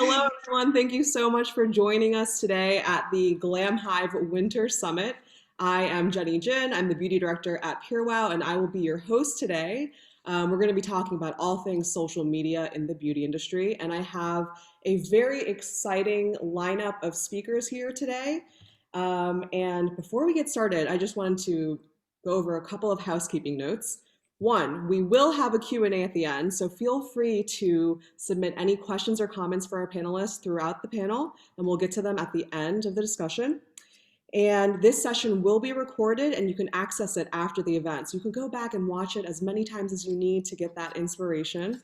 Hello, everyone. Thank you so much for joining us today at the Glam Hive Winter Summit. I am Jenny Jin. I'm the beauty director at PureWow, and I will be your host today. We're going to be talking about all things social media in the beauty industry, and I have a very exciting lineup of speakers here today. And before we get started, I just wanted to go over a couple of housekeeping notes. One, we will have a Q&A at the end, so feel free to submit any questions or comments for our panelists throughout the panel, and we'll get to them at the end of the discussion. And this session will be recorded, and you can access it after the event. So you can go back and watch it as many times as you need to get that inspiration.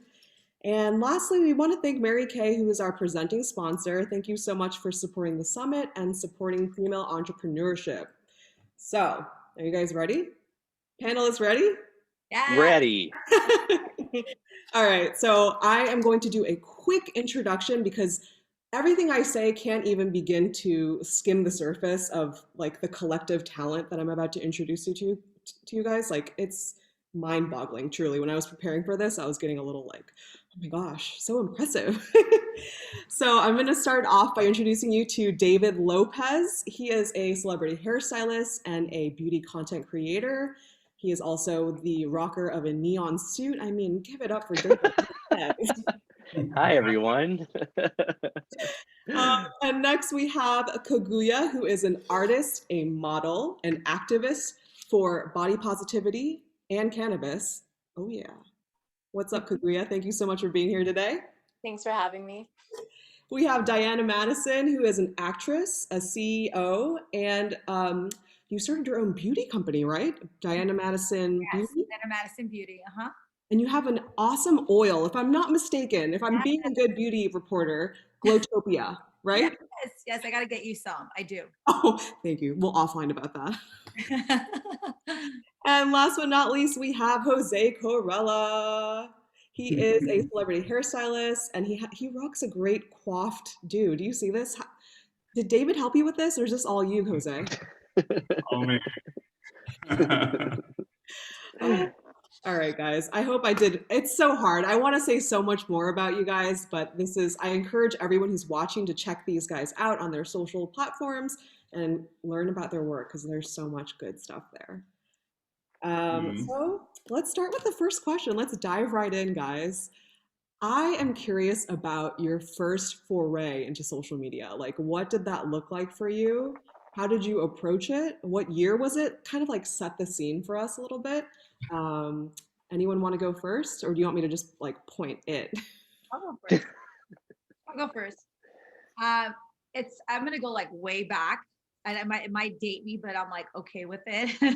And lastly, we want to thank Mary Kay, who is our presenting sponsor. Thank you so much for supporting the summit and supporting female entrepreneurship. So, are you guys ready? Panelists ready? Yeah. Ready. All right, so I am going to do a quick introduction because everything I say can't even begin to skim the surface of like the collective talent that I'm about to introduce you to you guys. Like it's mind-boggling, truly. When I was preparing for this, I was getting a little like, oh my gosh, so impressive. So I'm going to start off by introducing you to David Lopez. He is a celebrity hairstylist and a beauty content creator. He is also the rocker of a neon suit. I mean, give it up for David. Hi, everyone. And next we have Kaguya, who is an artist, a model, an activist for body positivity and cannabis. Oh yeah. What's up, Kaguya? Thank you so much for being here today. Thanks for having me. We have Diana Madison, who is an actress, a CEO, and you started your own beauty company, right? Diana Madison Yes, Beauty? Diana Madison Beauty. And you have an awesome oil, if I'm not mistaken, if I'm being a good beauty reporter, Glowtopia, right? Yes, I gotta get you some. I do. Oh, thank you. We'll offline about that. And last but not least, we have Jose Corella. He is a celebrity hairstylist, and he rocks a great coiffed do. Do you see this? Did David help you with this, or is this all you, Jose? Oh man. All right, guys. I hope I did. It's so hard. I want to say so much more about you guys, but I encourage everyone who's watching to check these guys out on their social platforms and learn about their work because there's so much good stuff there. So let's start with the first question. Let's dive right in, guys. I am curious about your first foray into social media. Like, what did that look like for you? How did you approach it? What year was it? Kind of like set the scene for us a little bit. Anyone want to go first, or do you want me to just like point it? I'll go first. I'll go first. I'm gonna go like way back, and it might date me, but I'm like okay with it.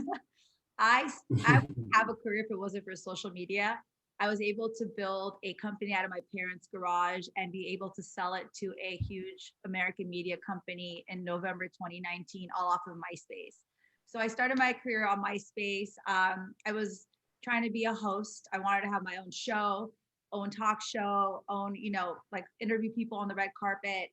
I would have a career if it wasn't for social media. I was able to build a company out of my parents' garage and be able to sell it to a huge American media company in November 2019, all off of MySpace. So I started my career on MySpace. I was trying to be a host. I wanted to have my own show, own talk show, own, like interview people on the red carpet.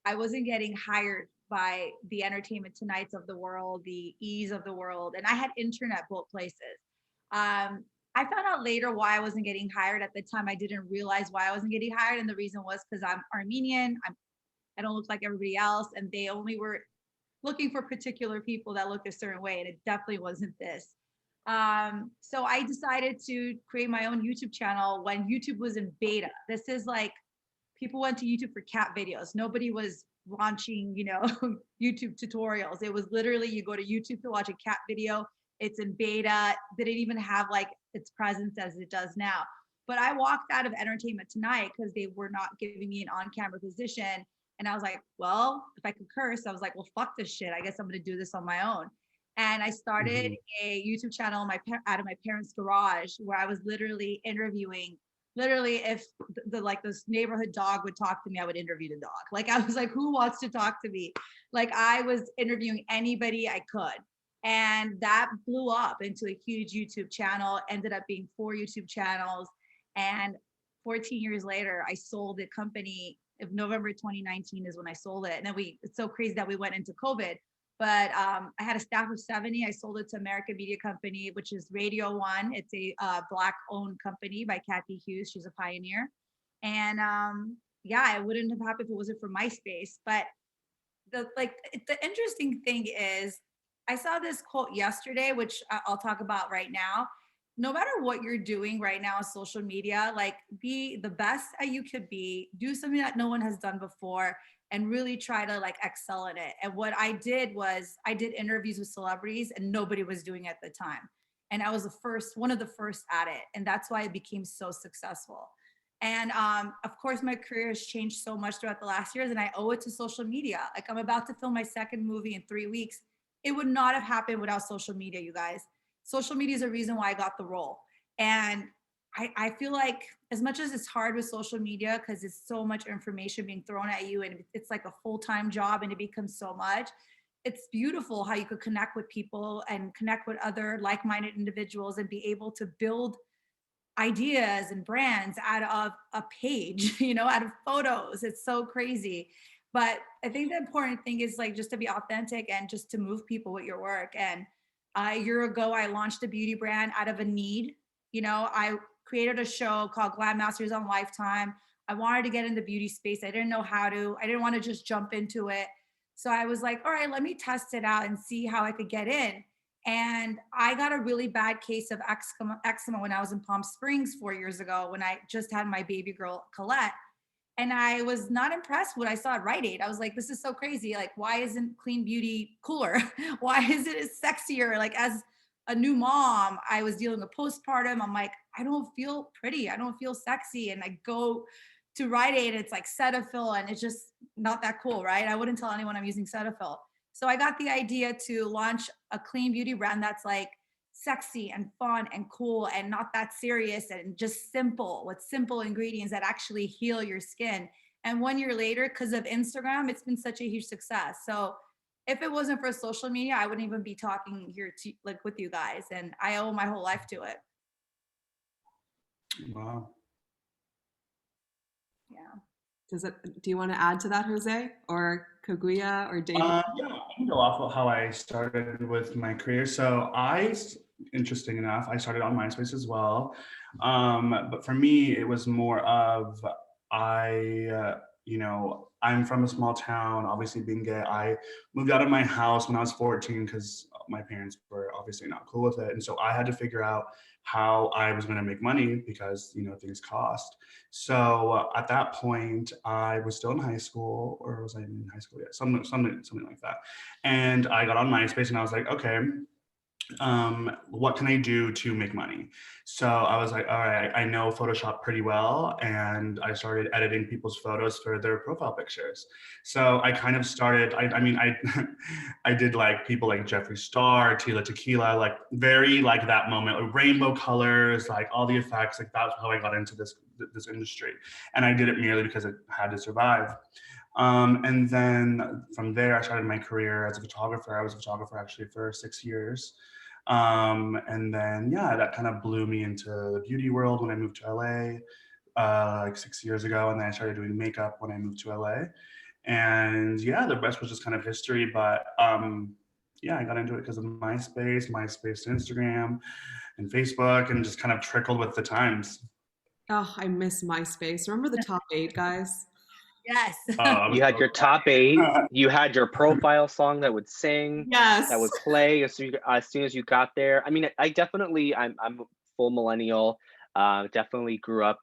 I wasn't getting hired by the Entertainment Tonights of the world, the E's of the world, and I had internet both places. I found out later why I wasn't getting hired. At the time, I didn't realize why I wasn't getting hired, and the reason was because I'm Armenian. I don't look like everybody else, and they only were looking for particular people that looked a certain way, and it definitely wasn't this. So I decided to create my own YouTube channel when YouTube was in beta. This is like people went to YouTube for cat videos. Nobody was launching, YouTube tutorials. It was literally you go to YouTube to watch a cat video. It's in beta. They didn't even have like its presence as it does now. But I walked out of Entertainment Tonight because they were not giving me an on-camera position. And I was like, well, if I could curse, I was like, well, fuck this shit. I guess I'm going to do this on my own. And I started a YouTube channel out of my parents' garage where I was literally interviewing. Literally, if this neighborhood dog would talk to me, I would interview the dog. Like I was like, who wants to talk to me? Like I was interviewing anybody I could. And that blew up into a huge YouTube channel, ended up being 4 YouTube channels. And 14 years later, I sold the company. If November 2019 is when I sold it. And then it's so crazy that we went into COVID. But I had a staff of 70. I sold it to American Media Company, which is Radio One. It's a Black-owned company by Kathy Hughes. She's a pioneer. And yeah, it wouldn't have happened if it wasn't for MySpace. But the interesting thing is, I saw this quote yesterday, which I'll talk about right now. No matter what you're doing right now on social media, like, be the best that you could be, do something that no one has done before, and really try to like excel at it. And what I did was I did interviews with celebrities and nobody was doing it at the time. And I was one of the first at it. And that's why it became so successful. And of course, my career has changed so much throughout the last years, and I owe it to social media. Like, I'm about to film my second movie in 3 weeks. It would not have happened without social media, you guys. Social media is a reason why I got the role. And I feel like, as much as it's hard with social media because it's so much information being thrown at you and it's like a full-time job and it becomes so much, it's beautiful how you could connect with people and connect with other like-minded individuals and be able to build ideas and brands out of a page, out of photos. It's so crazy. But I think the important thing is like just to be authentic and just to move people with your work. And a year ago, I launched a beauty brand out of a need. I created a show called Glam Masters on Lifetime. I wanted to get in the beauty space. I didn't know how to. I didn't want to just jump into it. So I was like, all right, let me test it out and see how I could get in. And I got a really bad case of eczema when I was in Palm Springs 4 years ago, when I just had my baby girl, Colette. And I was not impressed when I saw it Rite Aid. I was like, this is so crazy. Like, why isn't clean beauty cooler? Why is it sexier? Like, as a new mom, I was dealing with postpartum. I'm like, I don't feel pretty. I don't feel sexy. And I go to Rite Aid, it's like Cetaphil, and it's just not that cool, right? I wouldn't tell anyone I'm using Cetaphil. So I got the idea to launch a clean beauty brand that's like sexy and fun and cool and not that serious and just simple, with simple ingredients that actually heal your skin. And 1 year later, because of Instagram, it's been such a huge success. So if it wasn't for social media, I wouldn't even be talking here to like with you guys. And I owe my whole life to it. Wow. Yeah. Do you want to add to that, Jose or Kaguya or David? Yeah, I can go off of how I started with my career. So interesting enough, I started on MySpace as well. But for me, it was more of, I'm from a small town, obviously being gay. I moved out of my house when I was 14 because my parents were obviously not cool with it. And so I had to figure out how I was going to make money because, things cost. So at that point, I was still in high school, or was I in high school yet? Something like that. And I got on MySpace and I was like, okay, what can I do to make money? So I was like, all right, I know Photoshop pretty well. And I started editing people's photos for their profile pictures. So I kind of started, I did like people like Jeffree Star, Tila Tequila, like very like that moment, like rainbow colors, like all the effects, like that's how I got into this industry. And I did it merely because it had to survive. And then from there, I started my career as a photographer. I was a photographer actually for 6 years. And then, yeah, that kind of blew me into the beauty world when I moved to LA, like 6 years ago. And then I started doing makeup when I moved to LA. And yeah, the rest was just kind of history. But yeah, I got into it because of MySpace to Instagram and Facebook, and just kind of trickled with the times. Oh, I miss MySpace. Remember the top 8, guys? Yes. You had your top 8. You had your profile song that would sing. Yes. That would play as soon as you got there. I mean, I'm a full millennial. Definitely grew up,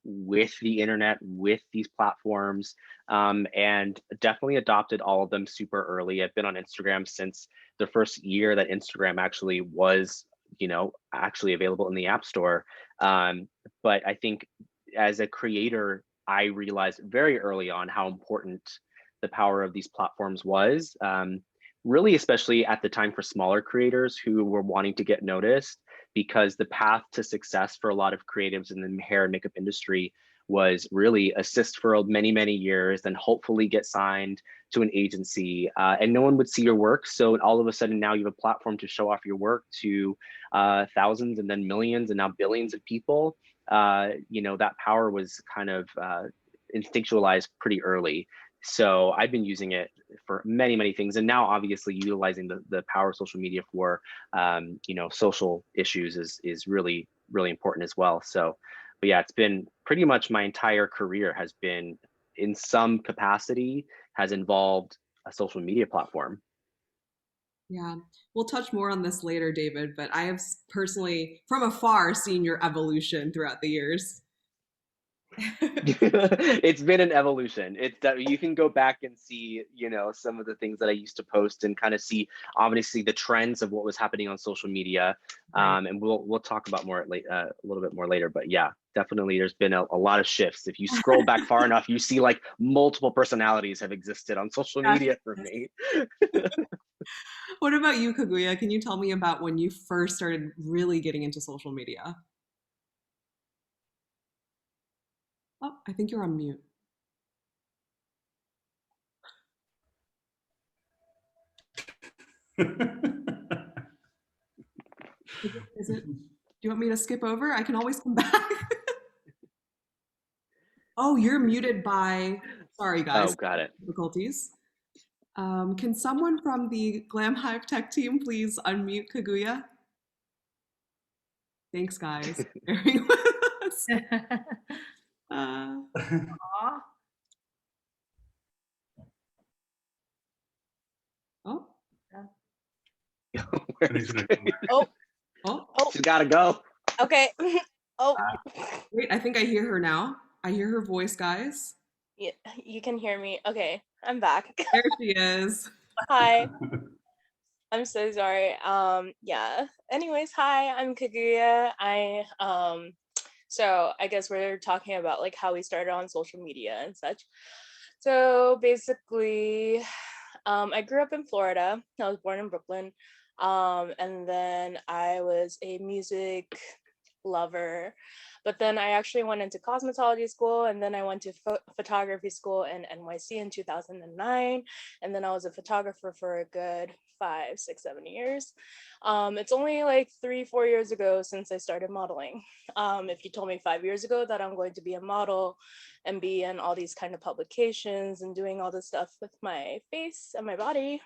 with the internet, with these platforms, and definitely adopted all of them super early. I've been on Instagram since the first year that Instagram actually was, actually available in the App Store. But I think as a creator, I realized very early on how important the power of these platforms was, really, especially at the time for smaller creators who were wanting to get noticed, because the path to success for a lot of creatives in the hair and makeup industry was really assist for many, many years, then hopefully get signed to an agency, and no one would see your work. So all of a sudden now you have a platform to show off your work to thousands and then millions and now billions of people. That power was kind of instinctualized pretty early. So I've been using it for many, many things. And now obviously utilizing the power of social media for, social issues is really, really important as well. So But yeah, it's been pretty much my entire career has been in some capacity has involved a social media platform. Yeah, we'll touch more on this later, David, but I have personally, from afar, seen your evolution throughout the years. It's been an evolution. It's that you can go back and see, some of the things that I used to post and kind of see, obviously, the trends of what was happening on social media. Right. And we'll talk about more a little bit more later. But yeah, definitely, there's been a lot of shifts. If you scroll back far enough, you see like multiple personalities have existed on social media for me. What about you, Kaguya? Can you tell me about when you first started really getting into social media? Oh, I think you're on mute. Is it? Do you want me to skip over? I can always come back. Oh, you're muted by. Sorry, guys. Oh, got it. Difficulties. Can someone from the Glam Hive Tech team please unmute Kaguya? Thanks, guys. Bearing with us. Aw. Oh, Oh, oh, oh, She's gotta go. okay. Oh, wait, I think I hear her now. I hear her voice, guys. yeah, you can hear me. Okay, I'm back. There she is. Hi. I'm so sorry. Yeah. Anyways, hi, I'm Kaguya. So I guess we're talking about like how we started on social media and such. So basically, I grew up in Florida. I was born in Brooklyn. And then I was a music lover. But then I actually went into cosmetology school, and then I went to photography school in NYC in 2009. And then I was a photographer for a good 5, 6, 7 years. It's only like 3, 4 years ago since I started modeling. If you told me 5 years ago that I'm going to be a model and be in all these kind of publications and doing all this stuff with my face and my body,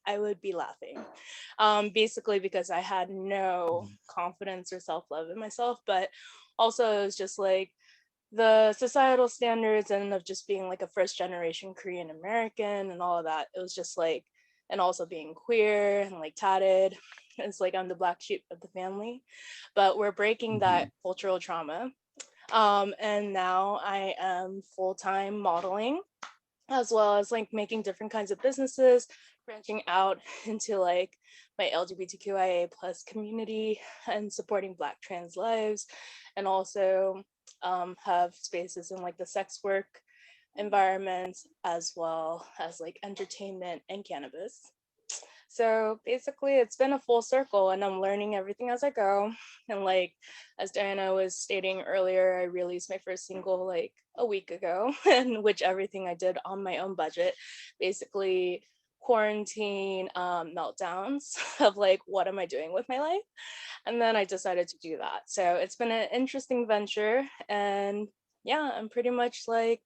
I would be laughing. Basically because I had no confidence or self-love in myself, but also it was just like the societal standards and of just being like a first generation Korean American and all of that. It was just like, and also being queer and like tatted. It's like I'm the black sheep of the family, but we're breaking that cultural trauma. And now I am full-time modeling, as well as like making different kinds of businesses, branching out into like my LGBTQIA plus community and supporting Black trans lives, and also have spaces in like the sex work environments, as well as like entertainment and cannabis. So basically it's been a full circle, and I'm learning everything as I go. And like, as Diana was stating earlier, I released my first single like a week ago, in which everything I did on my own budget, basically quarantine meltdowns of like, what am I doing with my life? And then I decided to do that. So it's been an interesting venture, and yeah, I'm pretty much like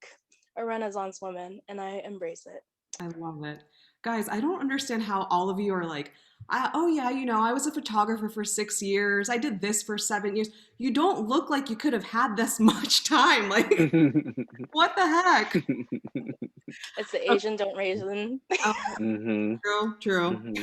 a Renaissance woman, and I embrace it. I love it. Guys, I don't understand how all of you are like, oh yeah, I was a photographer for 6 years. I did this for 7 years. You don't look like you could have had this much time. Like, what the heck? It's the Asian don't raisin. True, true.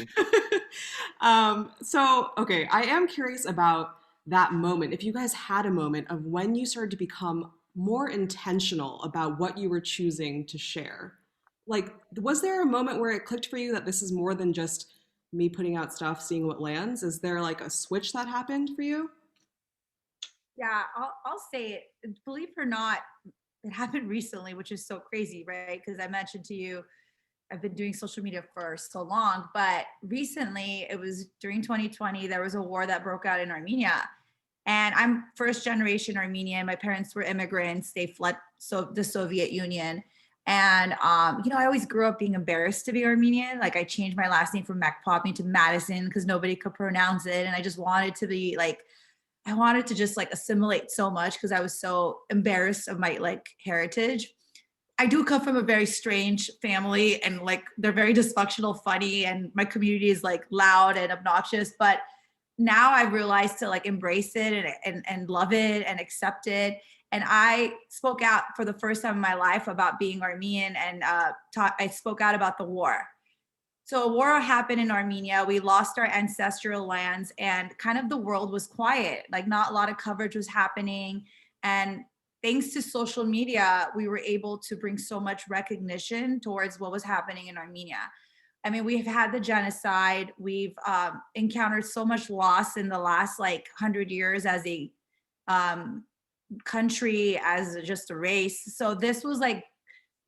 So, okay, I am curious about that moment. If you guys had a moment of when you started to become more intentional about what you were choosing to share. Like, was there a moment where it clicked for you that this is more than just me putting out stuff, seeing what lands? Is there like a switch that happened for you? Yeah, I'll say it. Believe it or not, it happened recently, which is so crazy, right? Because I mentioned to you, I've been doing social media for so long, but recently, it was during 2020, there was a war that broke out in Armenia. And I'm first generation Armenian. My parents were immigrants. They fled the Soviet Union. And, I always grew up being embarrassed to be Armenian. Like, I changed my last name from McPoppy to Madison because nobody could pronounce it. And I just wanted to be like, I wanted to just like assimilate so much because I was so embarrassed of my like heritage. I do come from a very strange family, and like they're very dysfunctional, funny, and my community is like loud and obnoxious. But now I've realized to like embrace it and love it and accept it. And I spoke out for the first time in my life about being Armenian, and I spoke out about the war. So a war happened in Armenia. We lost our ancestral lands, and kind of the world was quiet. Like not a lot of coverage was happening. And thanks to social media, we were able to bring so much recognition towards what was happening in Armenia. I mean, we've had the genocide. We've encountered so much loss in the last like 100 years as a country, as just a race. So this was like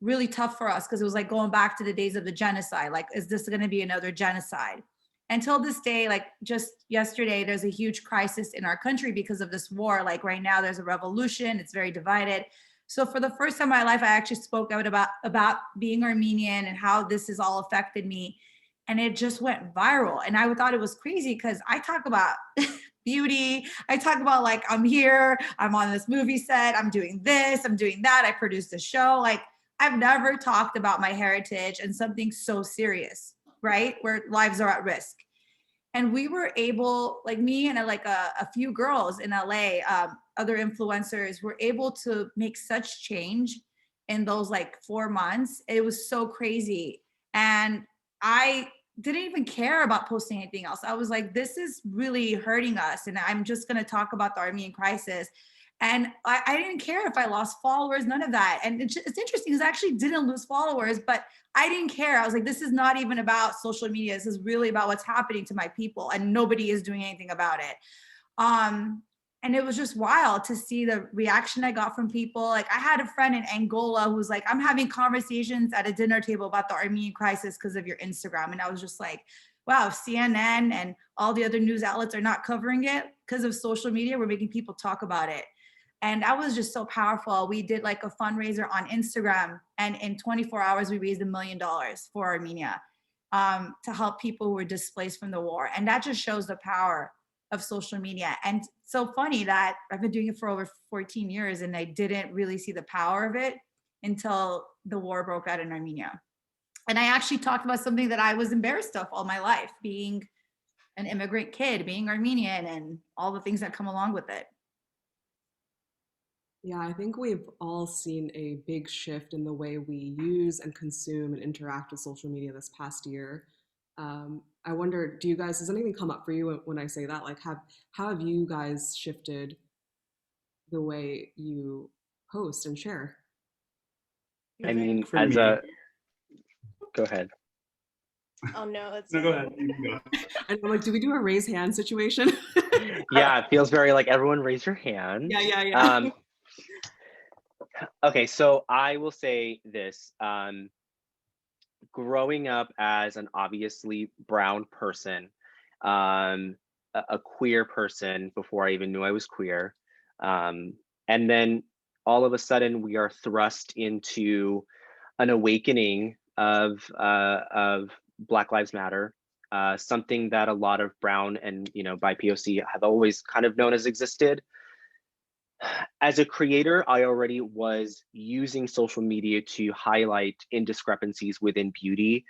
really tough for us because it was like going back to the days of the genocide. Like, is this going to be another genocide? Until this day, like just yesterday, there's a huge crisis in our country because of this war. Like right now, there's a revolution. It's very divided. So for the first time in my life, I actually spoke out about being Armenian and how this has all affected me. And it just went viral. And I thought it was crazy because I talk about beauty. I talk about like, I'm here, I'm on this movie set, I'm doing this, I'm doing that. I produced a show. Like I've never talked about my heritage and something so serious, right? Where lives are at risk. And we were able, like me and like a few girls in LA, other influencers, were able to make such change in those like 4 months. It was so crazy. And I didn't even care about posting anything else. I was like, this is really hurting us. And I'm just going to talk about the Armenian crisis. And I didn't care if I lost followers, none of that. And it's interesting because I actually didn't lose followers, but I didn't care. I was like, this is not even about social media. This is really about what's happening to my people, and nobody is doing anything about it. And it was just wild to see the reaction I got from people. Like I had a friend in Angola who's like, I'm having conversations at a dinner table about the Armenian crisis because of your Instagram. And I was just like, wow, CNN and all the other news outlets are not covering it because of social media. We're making people talk about it. And that was just so powerful. We did like a fundraiser on Instagram, and in 24 hours, we raised $1 million for Armenia to help people who were displaced from the war. And that just shows the power of social media. And so funny that I've been doing it for over 14 years and I didn't really see the power of it until the war broke out in Armenia. And I actually talked about something that I was embarrassed of all my life, being an immigrant kid, being Armenian, and all the things that come along with it. Yeah, I think we've all seen a big shift in the way we use and consume and interact with social media this past year. I wonder, does anything come up for you when I say that? Like, how have you guys shifted the way you post and share? I mean, for me, go ahead. Oh no, it's no, go ahead. You can go. And I'm like, do we do a raise hand situation? Yeah, it feels very like everyone raise your hand. Yeah. Okay, so I will say this. Growing up as an obviously brown person, a queer person before I even knew I was queer, and then all of a sudden we are thrust into an awakening of Black Lives Matter, something that a lot of brown and BIPOC have always kind of known as existed. As a creator, I already was using social media to highlight indiscrepancies within beauty,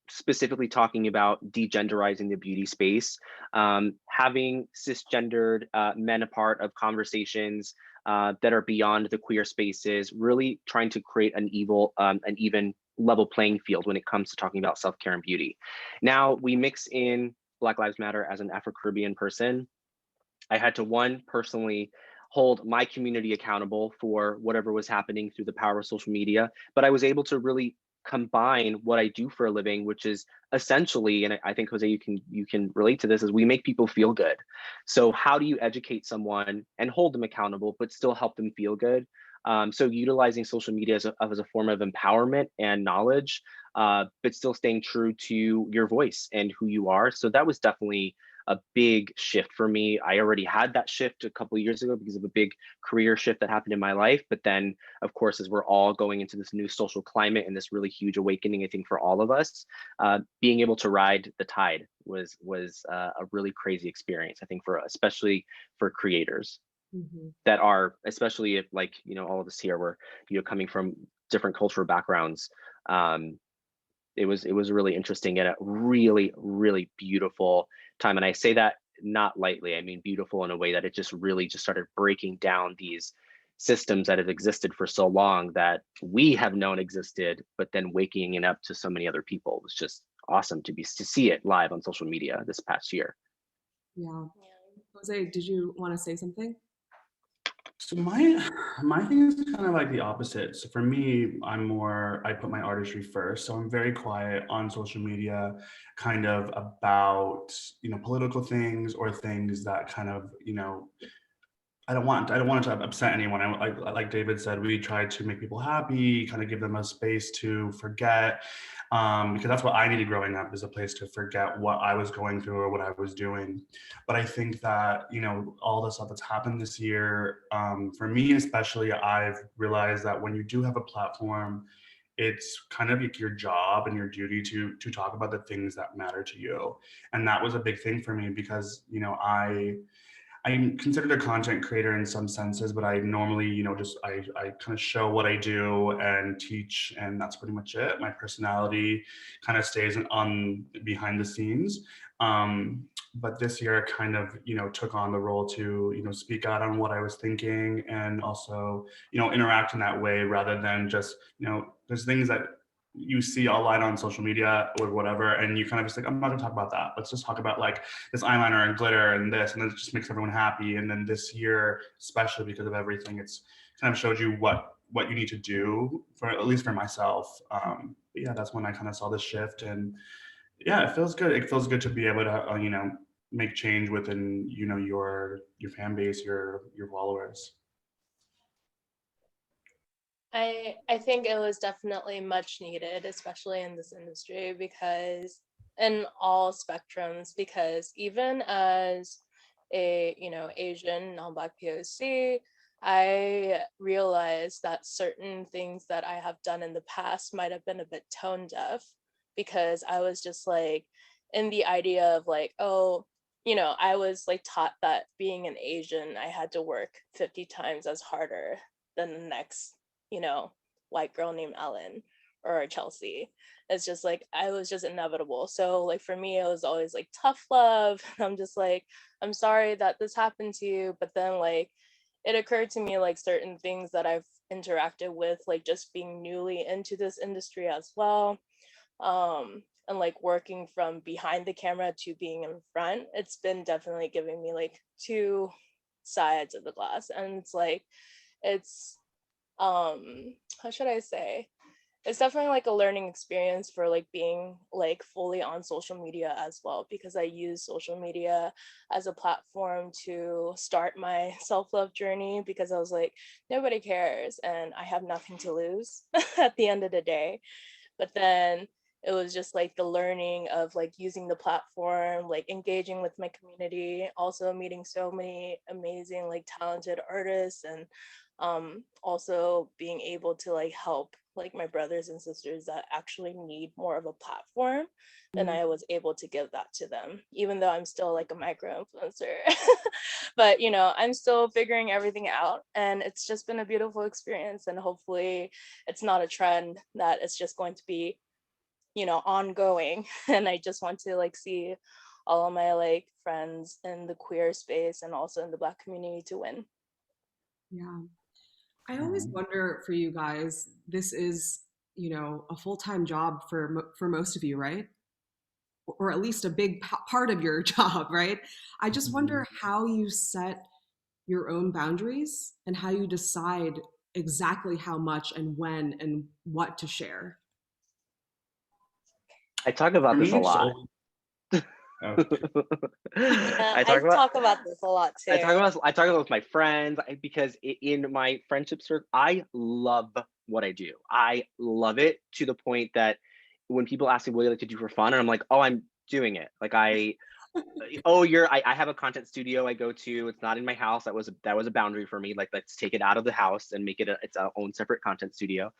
specifically talking about degenderizing the beauty space, having cisgendered men a part of conversations that are beyond the queer spaces, really trying to create an even level playing field when it comes to talking about self-care and beauty. Now we mix in Black Lives Matter as an Afro-Caribbean person. I had to personally hold my community accountable for whatever was happening through the power of social media, but I was able to really combine what I do for a living, which is essentially, and I think Jose, you can relate to this, is we make people feel good. So how do you educate someone and hold them accountable, but still help them feel good? So utilizing social media as a form of empowerment and knowledge, but still staying true to your voice and who you are. So that was definitely a big shift for me. I already had that shift a couple of years ago because of a big career shift that happened in my life. But then, of course, as we're all going into this new social climate and this really huge awakening, I think for all of us, being able to ride the tide was a really crazy experience. I think especially for creators that are, especially if all of us here were coming from different cultural backgrounds. it was really interesting and a really, really beautiful time. And I say that not lightly. I mean beautiful in a way that it just really just started breaking down these systems that have existed for so long that we have known existed, but then waking it up to so many other people was just awesome to see it live on social media this past year. Yeah. Jose, did you want to say something? So my thing is kind of like the opposite. So for me, I put my artistry first. So I'm very quiet on social media, kind of about, political things or things that kind of, I don't want it to upset anyone. Like David said, we try to make people happy, kind of give them a space to forget, because that's what I needed growing up, is a place to forget what I was going through or what I was doing. But I think that, all the stuff that's happened this year, for me especially, I've realized that when you do have a platform, it's kind of like your job and your duty to talk about the things that matter to you. And that was a big thing for me because, I'm considered a content creator in some senses, but I normally, I kind of show what I do and teach, and that's pretty much it. My personality kind of stays on behind the scenes. But this year I kind of, took on the role to, speak out on what I was thinking and also, interact in that way rather than just, there's things that you see online on social media or whatever, and you kind of just like, I'm not gonna talk about that. Let's just talk about like this eyeliner and glitter and this, and it just makes everyone happy. And then this year, especially because of everything, it's kind of showed you what you need to do, for at least for myself. But yeah, that's when I kind of saw the shift, and yeah, it feels good. It feels good to be able to, make change within, your fan base, your followers. I think it was definitely much needed, especially in this industry, because in all spectrums, because even as a, Asian non-Black POC, I realized that certain things that I have done in the past might have been a bit tone deaf, because I was just like in the idea of like, oh, I was like taught that being an Asian, I had to work 50 times as harder than the next, white girl named Ellen or Chelsea. It's just like, I was just inevitable. So like for me, it was always like tough love. I'm just like, I'm sorry that this happened to you. But then like, it occurred to me like certain things that I've interacted with, like just being newly into this industry as well. And like working from behind the camera to being in front, it's been definitely giving me like two sides of the glass. And it's like, it's how should I say, it's definitely like a learning experience for like being like fully on social media as well, because I use social media as a platform to start my self-love journey, because I was like, nobody cares and I have nothing to lose at the end of the day. But then it was just like the learning of like using the platform, like engaging with my community, also meeting so many amazing like talented artists, and also being able to like help like my brothers and sisters that actually need more of a platform than I was able to give that to them, even though I'm still like a micro influencer. But I'm still figuring everything out, and it's just been a beautiful experience, and hopefully it's not a trend that it's just going to be ongoing. And I just want to like see all of my like friends in the queer space and also in the Black community to win. Yeah. I always wonder for you guys, this is, a full-time job for most of you, right? Or at least a big part of your job, right? I just wonder how you set your own boundaries and how you decide exactly how much and when and what to share. I talk about this a lot. Talk about this a lot too. I talk about with my friends, because in my friendship circle, I love what I do. I love it to the point that when people ask me what do you like to do for fun, and I'm like, oh, I'm doing it. Like I have a content studio I go to. It's not in my house. That was a boundary for me. Like, let's take it out of the house and make it its own separate content studio.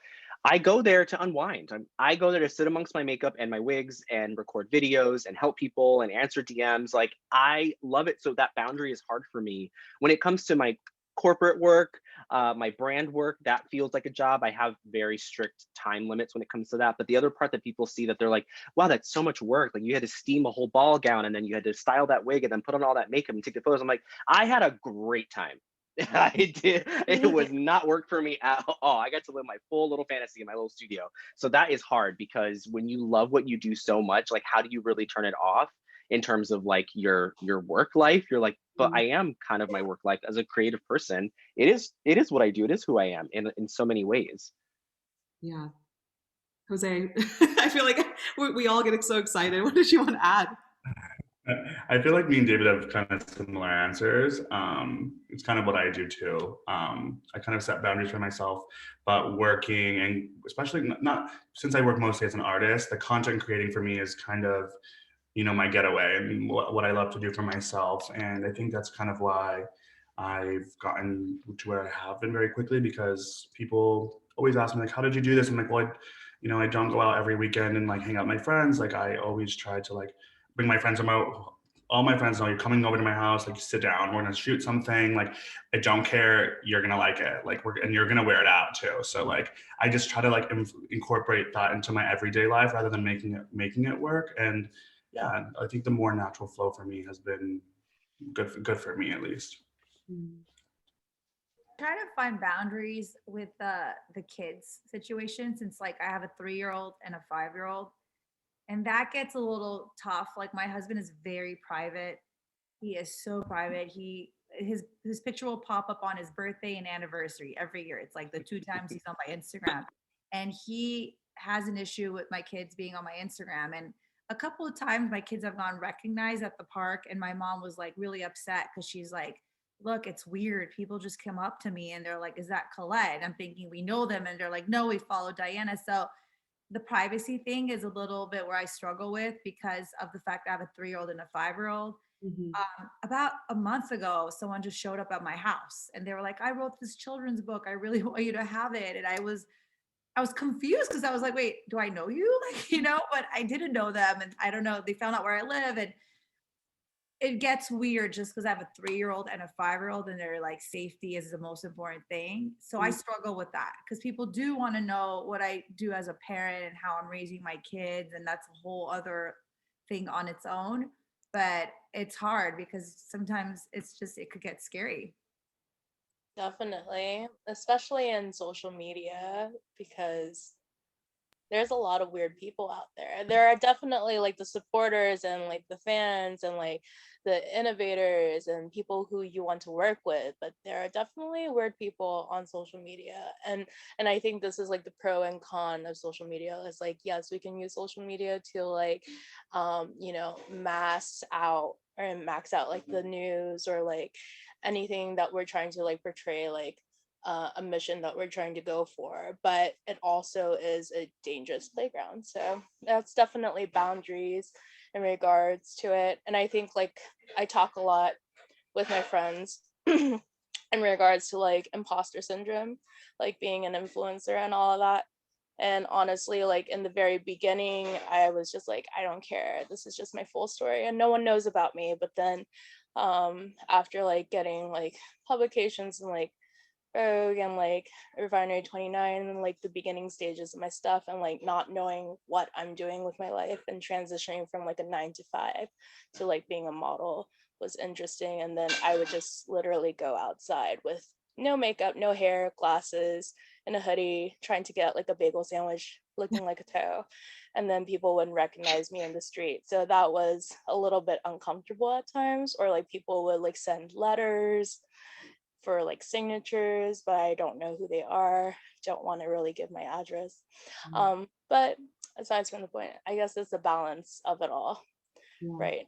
I go there to unwind. I go there to sit amongst my makeup and my wigs and record videos and help people and answer DMs. Like, I love it. So that boundary is hard for me. When it comes to my corporate work, my brand work, that feels like a job. I have very strict time limits when it comes to that. But the other part that people see that they're like, wow, that's so much work. Like you had to steam a whole ball gown and then you had to style that wig and then put on all that makeup and take the photos. I'm like, I had a great time. I did. It was not work for me at all. I got to live my full little fantasy in my little studio. So that is hard because when you love what you do so much, like how do you really turn it off in terms of like your work life? You're like, but I am kind of my work life as a creative person. It is what I do. It is who I am in so many ways. Yeah. Jose, I feel like we all get so excited. What did you want to add? I feel like me and David have kind of similar answers. It's kind of what I do too. I kind of set boundaries for myself, but working and especially not since I work mostly as an artist, the content creating for me is kind of, my getaway and what I love to do for myself. And I think that's kind of why I've gotten to where I have been very quickly, because people always ask me like, how did you do this? I'm like, well, I don't go out every weekend and like hang out with my friends. Like I always try to like bring my friends out. All my friends know you're coming over to my house, like sit down, we're gonna shoot something. Like I don't care, you're gonna like it. Like and you're gonna wear it out too. So like I just try to like incorporate that into my everyday life rather than making it work. And yeah, I think the more natural flow for me has been good for me at least. Try to find boundaries with the kids situation, since like I have a 3-year-old and a 5-year-old, and that gets a little tough. Like my husband is very private. He is so private. His picture will pop up on his birthday and anniversary every year. It's like the 2 times he's on my Instagram. And he has an issue with my kids being on my Instagram. And a couple of times my kids have gone recognized at the park, and my mom was like really upset because she's like, look, it's weird. People just come up to me and they're like, is that Colette? And I'm thinking we know them. And they're like, no, we follow Diana. So the privacy thing is a little bit where I struggle with because of the fact I have a 3-year-old and a 5-year-old. About a month ago, someone just showed up at my house and they were like, I wrote this children's book. I really want you to have it. And I was confused because I was like, wait, do I know you? Like, but I didn't know them. And I don't know, they found out where I live. And it gets weird just because I have a 3-year-old and a 5-year-old and they're like, safety is the most important thing. So I struggle with that because people do want to know what I do as a parent and how I'm raising my kids. And that's a whole other thing on its own. But it's hard because sometimes it could get scary. Definitely, especially in social media, because there's a lot of weird people out there. There are definitely like the supporters and like the fans and like the innovators and people who you want to work with, but there are definitely weird people on social media. And I think this is like the pro and con of social media. It's like, yes, we can use social media to like max out like the news or like anything that we're trying to like portray, like a mission that we're trying to go for, but it also is a dangerous playground. So that's definitely boundaries in regards to it. And I think like I talk a lot with my friends in regards to like imposter syndrome, like being an influencer and all of that. And honestly, like in the very beginning, I was just like, I don't care. This is just my full story and no one knows about me. But then after like getting like publications and like Rogue and like Refinery 29 and like the beginning stages of my stuff and like not knowing what I'm doing with my life and transitioning from like a 9 to 5 to like being a model was interesting. And then I would just literally go outside with no makeup, no hair, glasses, and a hoodie, trying to get like a bagel sandwich looking like a toe. And then people wouldn't recognize me in the street. So that was a little bit uncomfortable at times, or like people would like send letters for like signatures, but I don't know who they are. Don't want to really give my address. But aside from the point, I guess it's a balance of it all, right?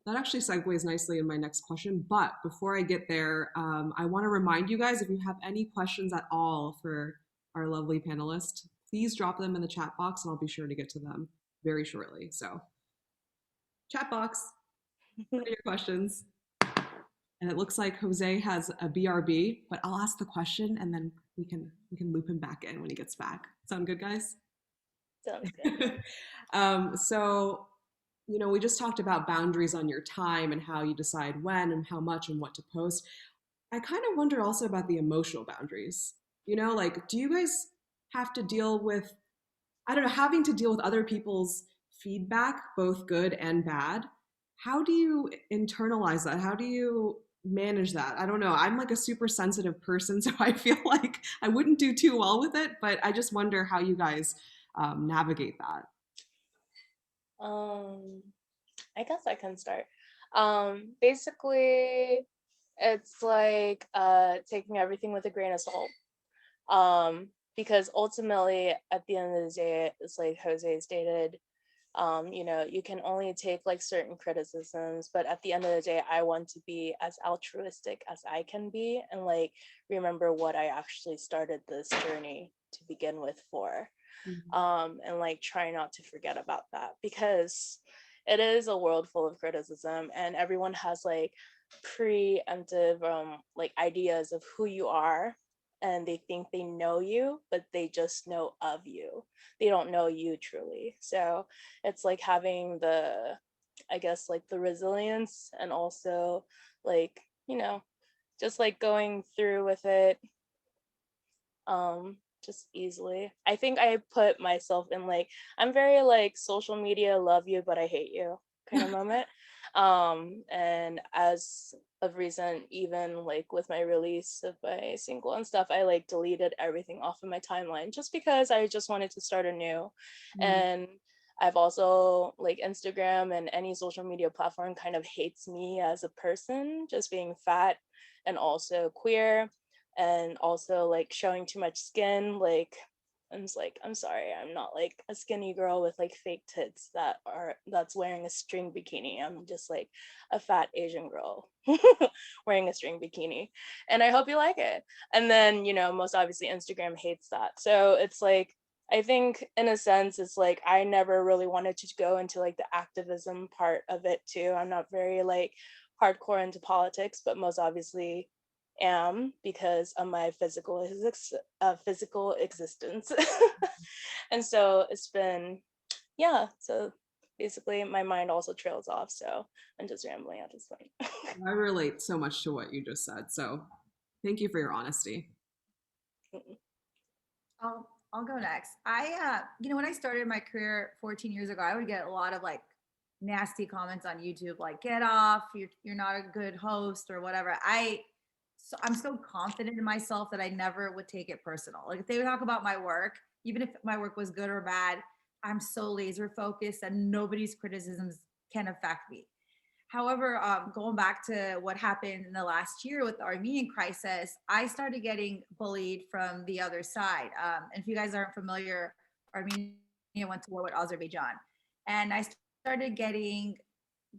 That actually segues nicely in my next question. But before I get there, I want to remind you guys, if you have any questions at all for our lovely panelists, please drop them in the chat box and I'll be sure to get to them very shortly. So chat box, what are your questions? And it looks like Jose has a BRB, but I'll ask the question and then we can loop him back in when he gets back. Sound good, guys? Sounds good. So, we just talked about boundaries on your time and how you decide when and how much and what to post. I kind of wonder also about the emotional boundaries. You know, like, do you guys have to deal with, I don't know, having to deal with other people's feedback, both good and bad? How do you internalize that? How do you manage that? I don't know. I'm like a super sensitive person, so I feel like I wouldn't do too well with it, but I just wonder how you guys navigate that. Um, I guess I can start. Basically, it's like taking everything with a grain of salt. Because ultimately, at the end of the day, it's like Jose stated, you can only take like certain criticisms, but at the end of the day, I want to be as altruistic as I can be and like remember what I actually started this journey to begin with for. Mhm. And like try not to forget about that because it is a world full of criticism and everyone has like preemptive like ideas of who you are and they think they know you but they just know of you, they don't know you truly. So it's like having the, I guess, like the resilience and also like, just like going through with it um just easily. I think I put myself in like, I'm very like social media love you but I hate you kind of moment. And as of recent, even like with my release of my single and stuff, I like deleted everything off of my timeline just because I just wanted to start anew. Mm. And I've also like Instagram and any social media platform kind of hates me as a person just being fat and also queer and also like showing too much skin. Like I'm just like, I'm sorry, I'm not like a skinny girl with like fake tits that's wearing a string bikini. I'm just like a fat Asian girl wearing a string bikini. And I hope you like it. And then, most obviously Instagram hates that. So it's like, I think in a sense, it's like I never really wanted to go into like the activism part of it too. I'm not very like hardcore into politics, but most obviously am because of my physical existence. And so it's been, yeah, so basically my mind also trails off, so I'm just rambling at this point. I relate so much to what you just said. So thank you for your honesty. I'll go next. When I started my career 14 years ago, I would get a lot of like nasty comments on YouTube, like "get off, you're not a good host" or whatever. I'm so confident in myself that I never would take it personal. Like if they would talk about my work, even if my work was good or bad, I'm so laser focused that nobody's criticisms can affect me. However, going back to what happened in the last year with the Armenian crisis, I started getting bullied from the other side. And if you guys aren't familiar, Armenia went to war with Azerbaijan. And I started getting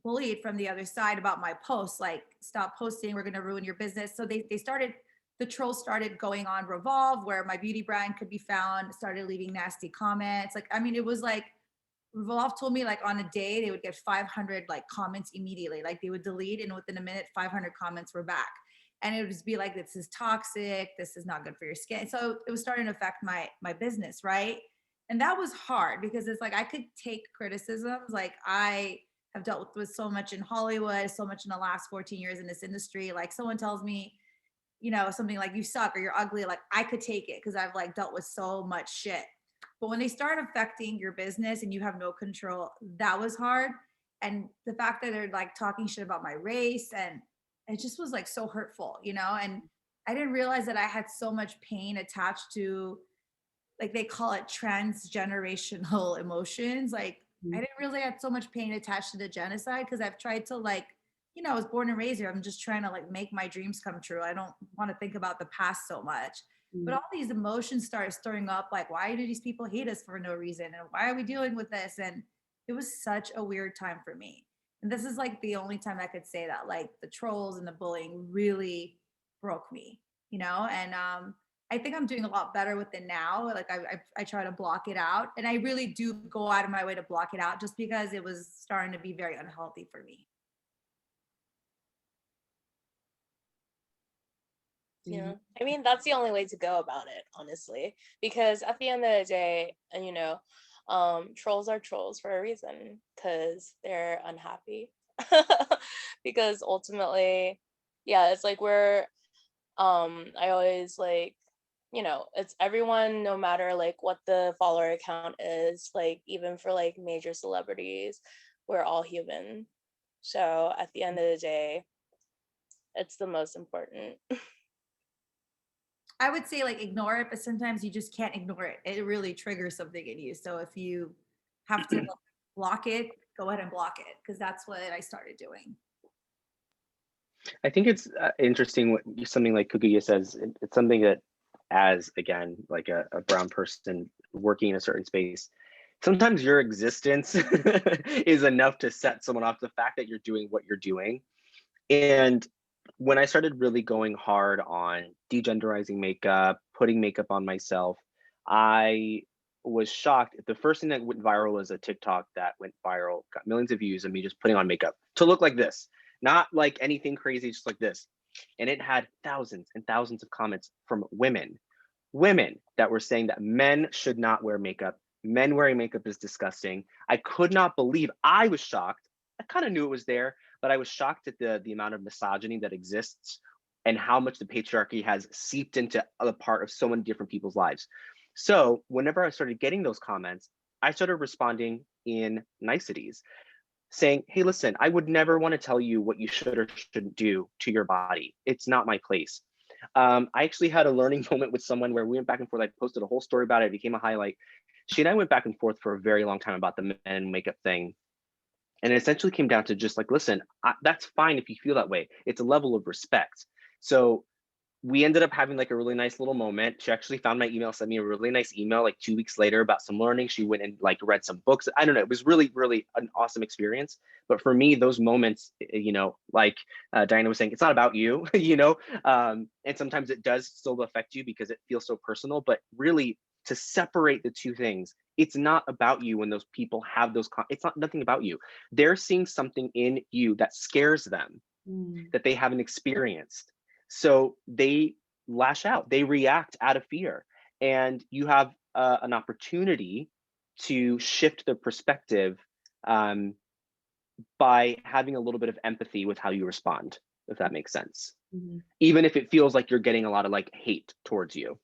bullied from the other side about my posts, like, stop posting, we're going to ruin your business. So the trolls started going on Revolve, where my beauty brand could be found, started leaving nasty comments. Like, I mean, it was like, Revolve told me like on a day they would get 500 like comments immediately. Like they would delete and within a minute 500 comments were back. And it would just be like, this is toxic, this is not good for your skin. So it was starting to affect my business, right? And that was hard because it's like I could take criticisms. Like I have dealt with so much in Hollywood, so much in the last 14 years in this industry. Like someone tells me, something like you suck or you're ugly, like I could take it because I've like dealt with so much shit. But when they start affecting your business and you have no control, that was hard. And the fact that they're like talking shit about my race, and it just was like so hurtful, and I didn't realize that I had so much pain attached to, like they call it transgenerational emotions. Like I Mhm. didn't realize I had so much pain attached to the genocide because I've tried to like, I was born and raised here. I'm just trying to like make my dreams come true. I don't want to think about the past so much. But Mhm. all these emotions started stirring up, like, why do these people hate us for no reason? And why are we dealing with this? And it was such a weird time for me. And this is like the only time I could say that, like the trolls and the bullying really broke me, and I think I'm doing a lot better with it now. Like I try to block it out, and I really do go out of my way to block it out, just because it was starting to be very unhealthy for me. Yeah, Mhm. I mean that's the only way to go about it, honestly, because at the end of the day, and trolls are trolls for a reason because they're unhappy. Because ultimately, yeah, it's like we're I always like, it's everyone, no matter like what the follower account is, like even for like major celebrities, we're all human. So at the end of the day, it's the most important. I would say like ignore it, but sometimes you just can't ignore it. It really triggers something in you. So if you have to block it, go ahead and block it, because that's what I started doing. I think it's interesting what something like Kukuya says. It's something that, as again, like a brown person working in a certain space, sometimes your existence is enough to set someone off. The fact that you're doing what you're doing. And when I started really going hard on degenderizing makeup, putting makeup on myself, I was shocked. The first thing that went viral was a TikTok that went viral, got millions of views of me just putting on makeup to look like this, not like anything crazy, just like this. And it had thousands and thousands of comments from women that were saying that men should not wear makeup. Men wearing makeup is disgusting. I could not believe, I was shocked. I kind of knew it was there, but I was shocked at the amount of misogyny that exists and how much the patriarchy has seeped into a part of so many different people's lives. So whenever I started getting those comments, I started responding in niceties, saying, hey, listen, I would never want to tell you what you should or shouldn't do to your body. It's not my place. I actually had a learning moment with someone where we went back and forth. I posted a whole story about it. It became a highlight. She and I went back and forth for a very long time about the men makeup thing. And it essentially came down to just like, listen, that's fine if you feel that way. It's a level of respect. So we ended up having like a really nice little moment. She actually found my email, sent me a really nice email like 2 weeks later about some learning. She went and like read some books. I don't know. It was really, really an awesome experience. But for me, those moments, like Diana was saying, it's not about you, and sometimes it does still affect you because it feels so personal. But really, to separate the two things, it's not about you when those people have those, it's not nothing about you. They're seeing something in you that scares them, that they haven't experienced. So they lash out, they react out of fear. And you have an opportunity to shift the perspective by having a little bit of empathy with how you respond, if that makes sense. Even if it feels like you're getting a lot of like hate towards you.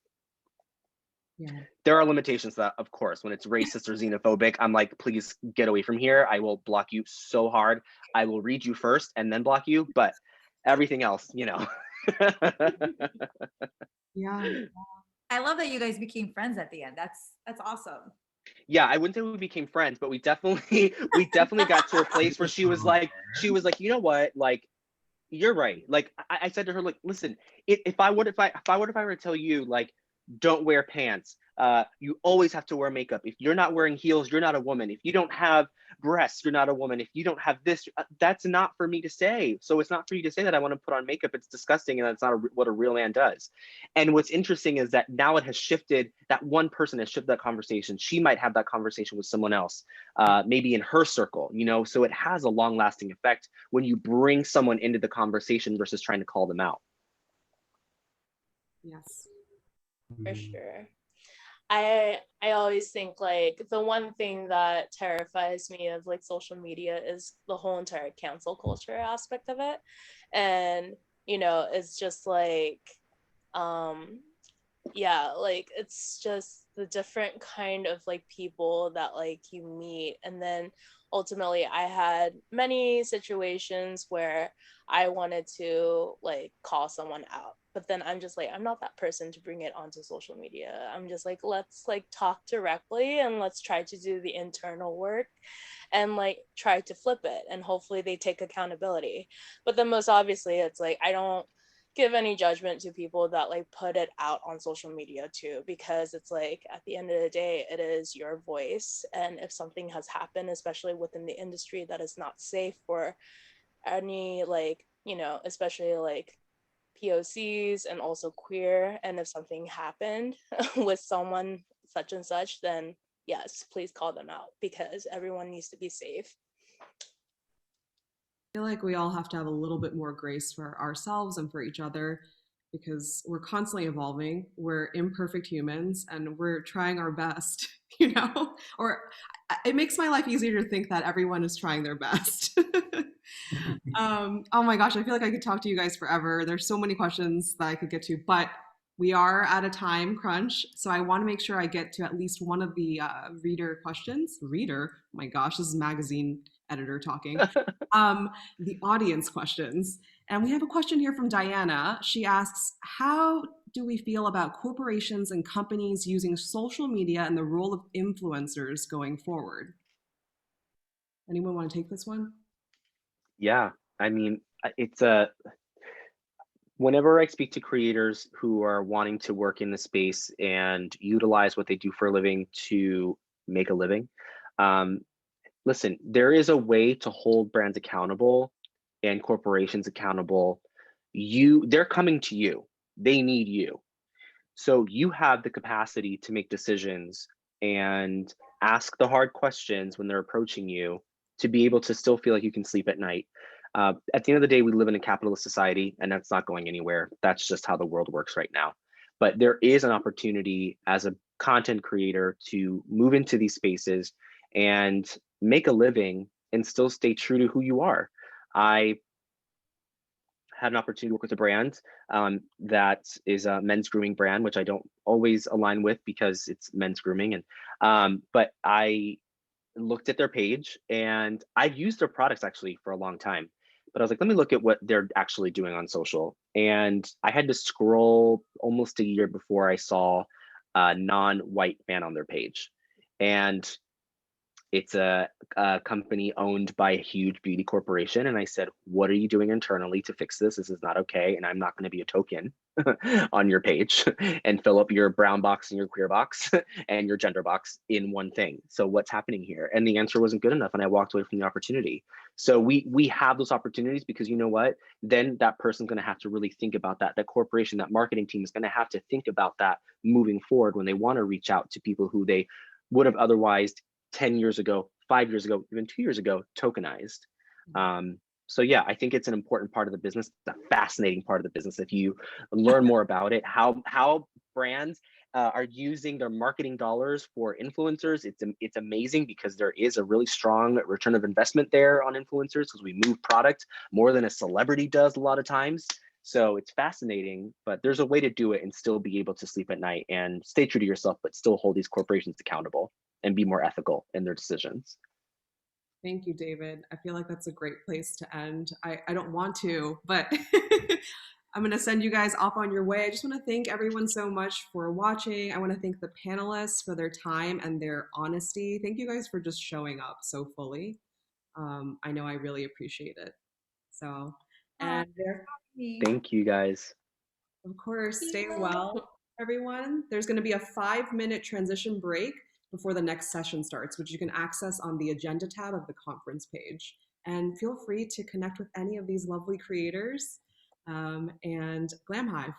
Yeah. There are limitations to that, of course. When it's racist or xenophobic, I'm like, please get away from here. I will block you so hard. I will read you first and then block you. But everything else, Yeah. I love that you guys became friends at the end. That's awesome. Yeah, I wouldn't say we became friends, but we definitely got to a place where she was like, you know what, like, you're right. Like I said to her, like, listen, if I were to tell you, like, don't wear pants, you always have to wear makeup. If you're not wearing heels, you're not a woman. If you don't have breasts, you're not a woman. If you don't have this, that's not for me to say. So it's not for you to say that I want to put on makeup. It's disgusting, and that's not what a real man does. And what's interesting is that now it has shifted. That one person has shifted that conversation. She might have that conversation with someone else, maybe in her circle, so it has a long lasting effect when you bring someone into the conversation versus trying to call them out. Yes. For sure. I always think like the one thing that terrifies me of like social media is the whole entire cancel culture aspect of it. And it's just like yeah, like it's just the different kind of like people that like you meet. And then ultimately I had many situations where I wanted to like call someone out, but then I'm just like, I'm not that person to bring it onto social media. I'm just like, let's like talk directly and let's try to do the internal work and like try to flip it, and hopefully they take accountability. But then most obviously it's like, I don't give any judgment to people that like put it out on social media too, because it's like at the end of the day it is your voice, and if something has happened, especially within the industry, that is not safe for any like especially like POCs and also queer, and if something happened with someone such and such, then yes, please call them out, because everyone needs to be safe. I feel like we all have to have a little bit more grace for ourselves and for each other, because we're constantly evolving. We're imperfect humans and we're trying our best, or it makes my life easier to think that everyone is trying their best. Oh my gosh, I feel like I could talk to you guys forever. There's so many questions that I could get to, but we are at a time crunch, so I want to make sure I get to at least one of the reader questions. Reader? Oh my gosh, this is magazine editor talking. The audience questions. And we have a question here from Diana. She asks, how do we feel about corporations and companies using social media and the role of influencers going forward? Anyone want to take this one? Yeah, I mean, it's a whenever I speak to creators who are wanting to work in the space and utilize what they do for a living to make a living, um, listen, there is a way to hold brands accountable and corporations accountable. They're coming to you. They need you. So you have the capacity to make decisions and ask the hard questions when they're approaching you to be able to still feel like you can sleep at night. At the end of the day, we live in a capitalist society, and that's not going anywhere. That's just how the world works right now. But there is an opportunity as a content creator to move into these spaces and make a living and still stay true to who you are. I had an opportunity to work with a brand that is a men's grooming brand, which I don't always align with because it's men's grooming. And but I looked at their page, and I've used their products actually for a long time. But I was like, let me look at what they're actually doing on social. And I had to scroll almost a year before I saw a non-white man on their page. And it's a company owned by a huge beauty corporation. And I said, what are you doing internally to fix this? This is not okay. And I'm not going to be a token on your page and fill up your brown box and your queer box and your gender box in one thing. So what's happening here? And the answer wasn't good enough. And I walked away from the opportunity. So we have those opportunities because you know what? Then that person's going to have to really think about that. That corporation, that marketing team is going to have to think about that moving forward when they want to reach out to people who they would have otherwise 10 years ago, 5 years ago, even 2 years ago, tokenized. So yeah, I think it's an important part of the business, it's a fascinating part of the business. If you learn more about it, how brands are using their marketing dollars for influencers, it's amazing because there is a really strong return of investment there on influencers because we move product more than a celebrity does a lot of times. So it's fascinating, but there's a way to do it and still be able to sleep at night and stay true to yourself, but still hold these corporations accountable and be more ethical in their decisions. Thank you, David. I feel like that's a great place to end. I don't want to, but I'm going to send you guys off on your way. I just want to thank everyone so much for watching. I want to thank the panelists for their time and their honesty. Thank you guys for just showing up so fully. I know I really appreciate it. So, and thank you guys. Of course, stay well, everyone. There's going to be a 5-minute transition break before the next session starts, which you can access on the agenda tab of the conference page. And feel free to connect with any of these lovely creators and Glam Hive.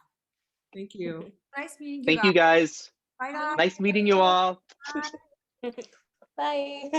Thank you. Nice meeting you. Thank you guys. Bye, guys. Nice meeting you all. Bye.